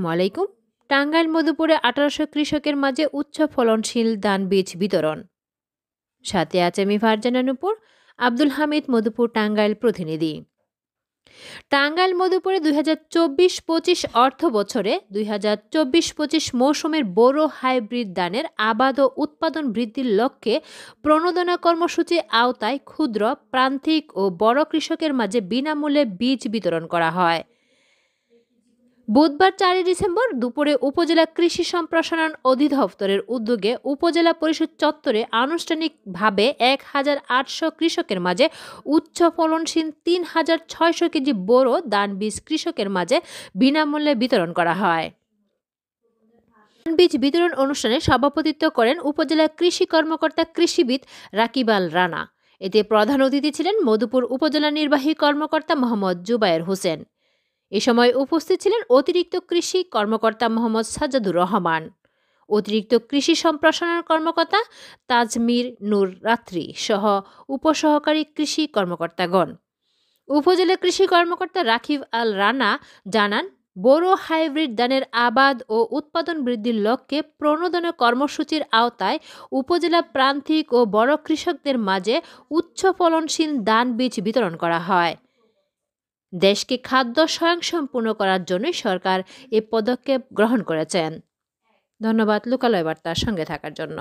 আসসালামু আলাইকুম। টাঙ্গাইল মধুপুরে ১৮০০ কৃষকের মাঝে উচ্চ ফলনশীল ধান বীজ বিতরণ। সাথে আছে আমি ফারজানা নূপুর, আব্দুল হামিদ, মধুপুর টাঙ্গাইল প্রতিনিধি। টাঙ্গাইল মধুপুরে ২০২৪-২৫ অর্থ বছরে ২০২৪-২৫ মৌসুমের বোরো হাইব্রিড ধানের আবাদ ও উৎপাদন বৃদ্ধির লক্ষ্যে প্রণোদনা কর্মসূচির আওতায় ক্ষুদ্র, প্রান্তিক ও বড় কৃষকের মাঝে বিনামূল্যে বীজ বিতরণ করা হয়। বুধবার ৪ ডিসেম্বর দুপুরে উপজেলা কৃষি সম্প্রসারণ অধিদপ্তরের উদ্যোগে উপজেলা পরিষদ চত্বরে আনুষ্ঠানিকভাবে ১,৮০০ কৃষকের মাঝে উচ্চ ফলনশীল ৩,৬০০ কেজি বোরো ধান বীজ কৃষকের মাঝে বিনামূল্যে বিতরণ করা হয়। ধান বীজ বিতরণ অনুষ্ঠানে সভাপতিত্ব করেন উপজেলা কৃষি কর্মকর্তা কৃষিবিদ রাকিব আল রানা। এতে প্রধান অতিথি ছিলেন মধুপুর উপজেলা নির্বাহী কর্মকর্তা মোহাম্মদ জুবায়ের হোসেন। এ সময় উপস্থিত ছিলেন অতিরিক্ত কৃষি কর্মকর্তা মোহাম্মদ সাজ্জাদুর রহমান, অতিরিক্ত কৃষি সম্প্রসারণ কর্মকর্তা তাজমির নূর রাত্রি সহ উপসহকারী কৃষি কর্মকর্তাগণ। উপজেলা কৃষি কর্মকর্তা রাকিব আল রানা জানান, বোরো হাইব্রিড ধানের আবাদ ও উৎপাদন বৃদ্ধির লক্ষ্যে প্রণোদনা কর্মসূচির আওতায় উপজেলা প্রান্তিক ও বড় কৃষকদের মাঝে উচ্চ ফলনশীল ধান বীজ বিতরণ করা হয়। দেশকে খাদ্য স্বয়ংসম্পূর্ণ করার জন্য সরকার এ পদক্ষেপ গ্রহণ করেছেন। ধন্যবাদ লোকালয় বার্তার সঙ্গে থাকার জন্য।